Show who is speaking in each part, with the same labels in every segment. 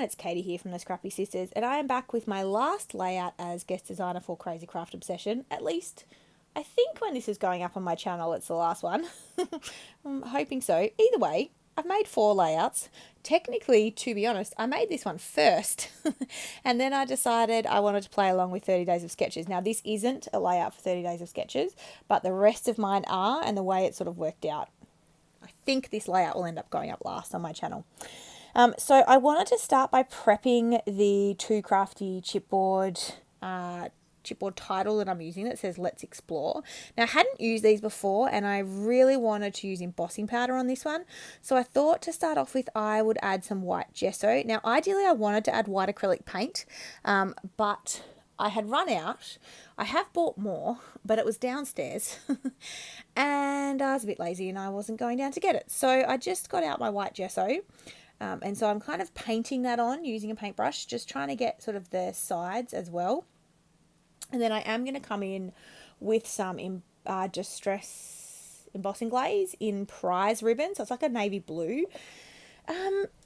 Speaker 1: everyone, it's Katie here from the Scrappy Sisters, and I am back with my last layout as guest designer for Crazy Craft Obsession. At least, I think when this is going up on my channel, it's the last one. I'm hoping so. Either way, I've made 4 layouts. Technically, to be honest, I made this one first, and then I decided I wanted to play along with 30 Days of Sketches. Now, this isn't a layout for 30 Days of Sketches, but the rest of mine are, and the way it sort of worked out, I think this layout will end up going up last on my channel. So I wanted to start by prepping the Too Crafty chipboard title that I'm using that says Let's Explore. Now, I hadn't used these before, and I really wanted to use embossing powder on this one. So I thought to start off with, I would add some white gesso. Now, ideally, I wanted to add white acrylic paint, but I had run out. I have bought more, but it was downstairs and I was a bit lazy and I wasn't going down to get it. So I just got out my white gesso. And so I'm kind of painting that on using a paintbrush, just trying to get sort of the sides as well. And then I am going to come in with some Distress embossing glaze in prize ribbon. So it's like a navy blue.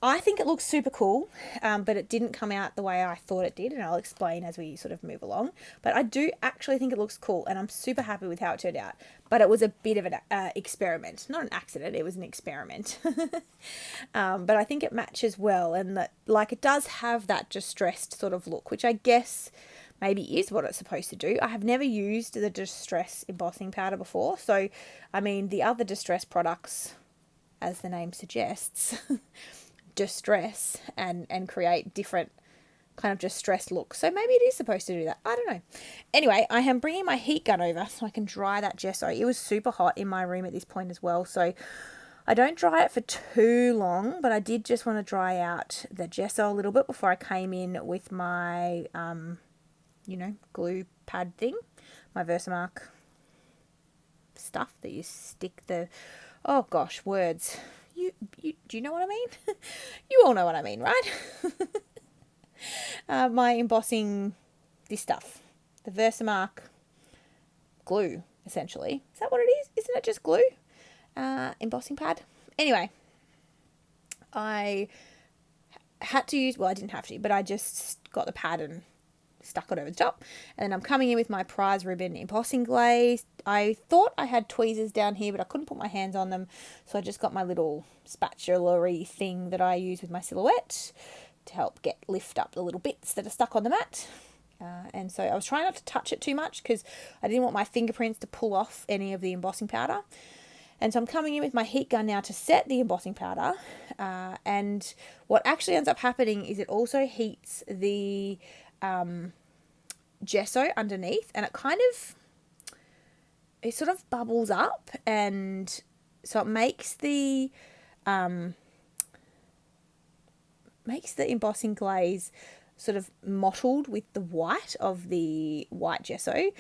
Speaker 1: I think it looks super cool, but it didn't come out the way I thought it did, and I'll explain as we sort of move along. But I do actually think it looks cool, and I'm super happy with how it turned out. But it was a bit of an experiment, not an accident. It was an experiment. But I think it matches well, and that it does have that distressed sort of look, which I guess maybe is what it's supposed to do. I have never used the Distress embossing powder before, so I mean the other Distress products, as the name suggests, distress and create different kind of distressed looks. So maybe it is supposed to do that. I don't know. Anyway, I am bringing my heat gun over so I can dry that gesso. It was super hot in my room at this point as well, so I don't dry it for too long, but I did just want to dry out the gesso a little bit before I came in with my, glue pad thing, my Versamark stuff that you stick the... Oh gosh, words. You do you know what I mean? You all know what I mean, right? My embossing, this stuff, the Versamark glue, essentially. Is that what it is? Isn't it just glue? Embossing pad. Anyway, I had to use, well, I didn't have to, but I just got the pad and stuck it over the top. And then I'm coming in with my prize ribbon embossing glaze. I thought I had tweezers down here, but I couldn't put my hands on them, so I just got my little spatula-y thing that I use with my silhouette to help lift up the little bits that are stuck on the mat. And so I was trying not to touch it too much because I didn't want my fingerprints to pull off any of the embossing powder. And so I'm coming in with my heat gun now to set the embossing powder. And what actually ends up happening is it also heats the gesso underneath, and it sort of bubbles up, and so it makes the embossing glaze sort of mottled with the white of the white gesso.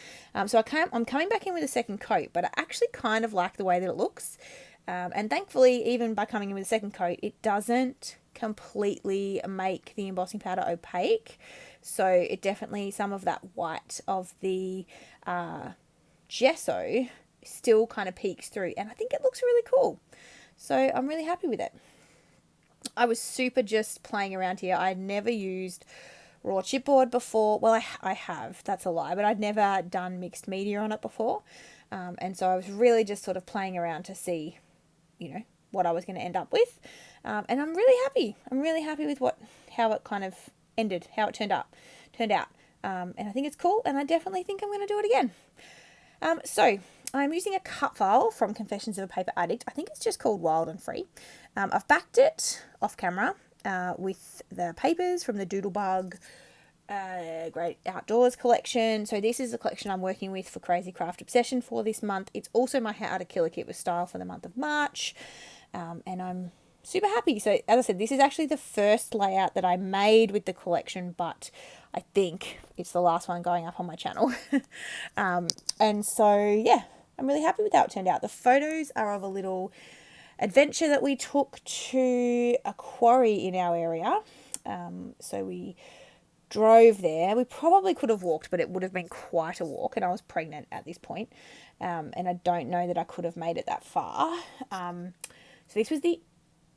Speaker 1: So I'm coming back in with a second coat, but I actually kind of like the way that it looks. And thankfully, even by coming in with a second coat, it doesn't completely make the embossing powder opaque. So it definitely, some of that white of the gesso still kind of peeks through, and I think it looks really cool. So I'm really happy with it. I was super just playing around here. I'd never used raw chipboard before. Well, I have, that's a lie, but I'd never done mixed media on it before. And so I was really just sort of playing around to see, what I was going to end up with. And I'm really happy. I'm really happy with how it kind of ended, how it turned out. And I think it's cool, and I definitely think I'm going to do it again. So I'm using a cut file from Confessions of a Paper Addict. I think it's just called Wild and Free. I've backed it off camera with the papers from the Doodlebug Great Outdoors collection. So this is the collection I'm working with for Crazy Craft Obsession for this month. It's also my How to Kill a Kit with Style for the month of March. And I'm super happy. So as I said, this is actually the first layout that I made with the collection, but I think it's the last one going up on my channel. And so, yeah, I'm really happy with how it turned out. The photos are of a little adventure that we took to a quarry in our area. So we drove there. We probably could have walked, but it would have been quite a walk, and I was pregnant at this point. And I don't know that I could have made it that far. So this was the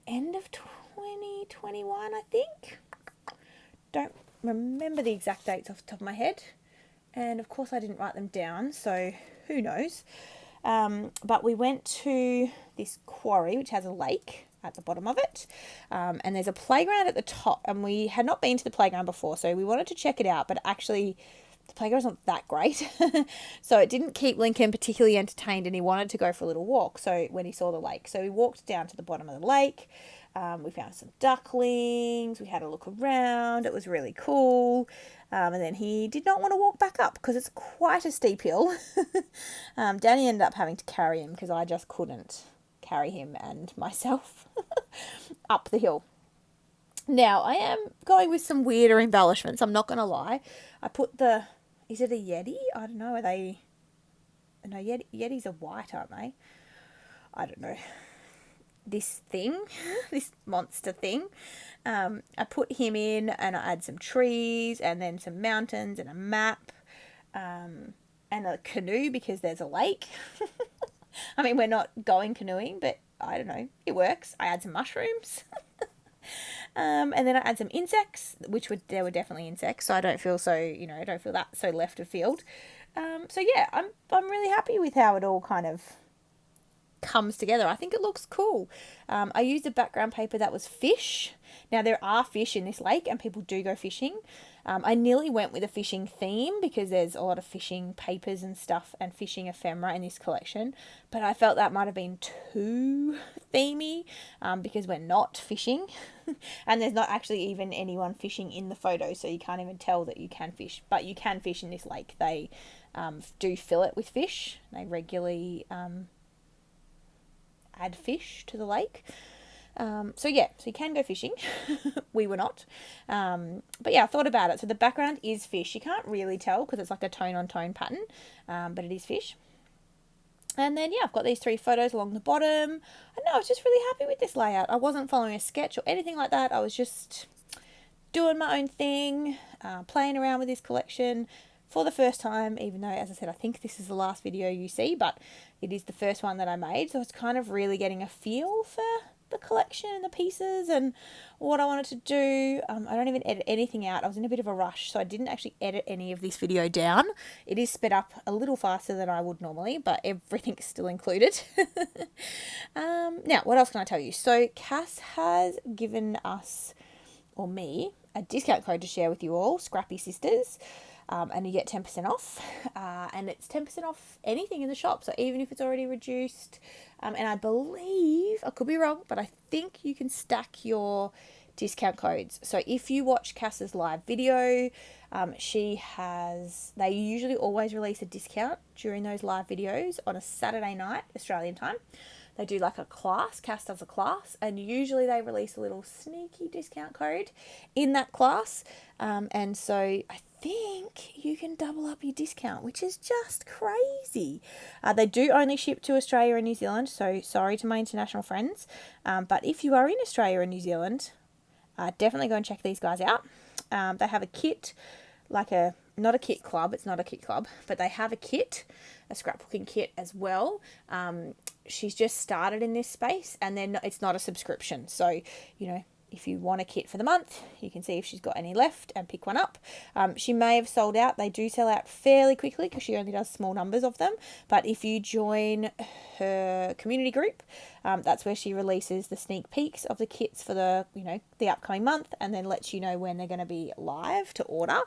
Speaker 1: end of 2021, I think. don't remember the exact dates off the top of my head. And of course I didn't write them down, so who knows. But we went to this quarry, which has a lake at the bottom of it. And there's a playground at the top. And we had not been to the playground before, so we wanted to check it out. But actually, the playground's not that great. So it didn't keep Lincoln particularly entertained, and he wanted to go for a little walk. So when he saw the lake. So we walked down to the bottom of the lake. We found some ducklings. We had a look around. It was really cool. And then he did not want to walk back up because it's quite a steep hill. Danny ended up having to carry him because I just couldn't carry him and myself up the hill. Now, I am going with some weirder embellishments. I'm not going to lie. I put is it a Yeti? I don't know. Are they... No, Yetis are white, aren't they? I don't know. This thing, this monster thing. I put him in, and I add some trees and then some mountains and a map and a canoe because there's a lake. I mean, we're not going canoeing, but I don't know, it works. I add some mushrooms. And then I add some insects, there were definitely insects, so I don't feel so, I don't feel that so left of field. So yeah, I'm really happy with how it all kind of comes together. I think it looks cool. I used a background paper that was fish. Now there are fish in this lake and people do go fishing. I nearly went with a fishing theme because there's a lot of fishing papers and stuff and fishing ephemera in this collection, but I felt that might have been too themey because we're not fishing and there's not actually even anyone fishing in the photo, so you can't even tell that you can fish, but you can fish in this lake. They do fill it with fish. They regularly add fish to the lake. So you can go fishing. We were not. But yeah, I thought about it. So the background is fish. You can't really tell because it's like a tone on tone pattern, but it is fish. And then, I've got these 3 photos along the bottom. I know, I was just really happy with this layout. I wasn't following a sketch or anything like that. I was just doing my own thing, playing around with this collection for the first time, even though, as I said, I think this is the last video you see, but it is the first one that I made. So it's kind of really getting a feel for the collection and the pieces and what I wanted to do. I don't even edit anything out. I was in a bit of a rush, so I didn't actually edit any of this video down. It is sped up a little faster than I would normally, but everything's still included. Now, what else can I tell you? So Cass has given us, or me, a discount code to share with you all, Scrappy Sisters. And you get 10% off, and it's 10% off anything in the shop, so even if it's already reduced, and I believe, I could be wrong, but I think you can stack your discount codes. So if you watch Cass's live video, they usually always release a discount during those live videos on a Saturday night, Australian time. They do like a class, Cass does a class, and usually they release a little sneaky discount code in that class, and so I think you can double up your discount, which is just crazy. They do only ship to Australia and New Zealand, so sorry to my international friends, but if you are in Australia and New Zealand, definitely go and check these guys out. They have a kit, not a kit club, it's not a kit club, but they have a kit, a scrapbooking kit as well. She's just started in this space, and then it's not a subscription, so if you want a kit for the month, you can see if she's got any left and pick one up. She may have sold out. They do sell out fairly quickly because she only does small numbers of them. But if you join her community group, that's where she releases the sneak peeks of the kits for the upcoming month, and then lets you know when they're going to be live to order.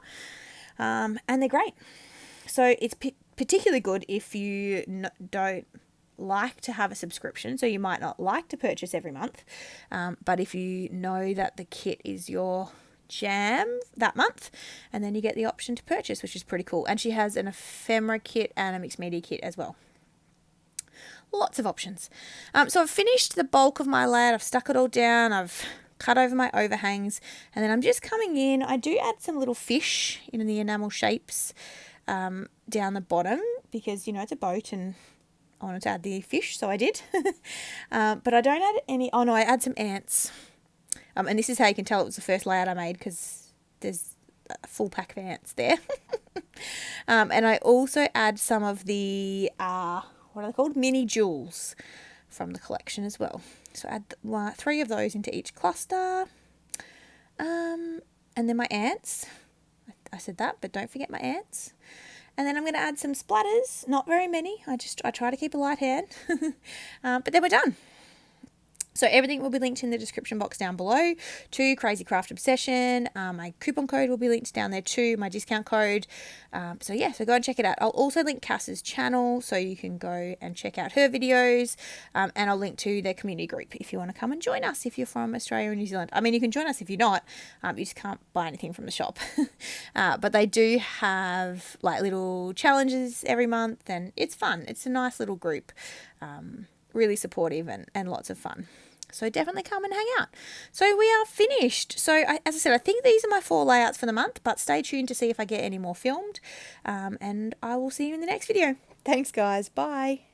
Speaker 1: And they're great. So it's particularly good if you don't like to have a subscription, so you might not like to purchase every month, but if you know that the kit is your jam that month, and then you get the option to purchase, which is pretty cool. And she has an ephemera kit and a mixed media kit as well. Lots of options. So I've finished the bulk of my layout. I've stuck it all down. I've cut over my overhangs, and then I'm just coming in. I do add some little fish in the enamel shapes down the bottom because it's a boat and I wanted to add the fish, so I did. But I don't add any... Oh, no, I add some ants. And this is how you can tell it was the first layout I made because there's a full pack of ants there. And I also add some of the... what are they called? Mini jewels from the collection as well. So I add 3 of those into each cluster. And And then my ants. I said that, but don't forget my ants. And then I'm going to add some splatters. Not very many. I try to keep a light hand. But then we're done. So everything will be linked in the description box down below to Crazy Craft Obsession. My coupon code will be linked down there too, my discount code. So go and check it out. I'll also link Cass's channel so you can go and check out her videos. And I'll link to their community group if you want to come and join us if you're from Australia or New Zealand. I mean, you can join us if you're not. You just can't buy anything from the shop. But they do have like little challenges every month, and it's fun. It's a nice little group. Really supportive and lots of fun. So definitely come and hang out. So we are finished. So as I said, I think these are my 4 layouts for the month, but stay tuned to see if I get any more filmed. And I will see you in the next video. Thanks, guys. Bye.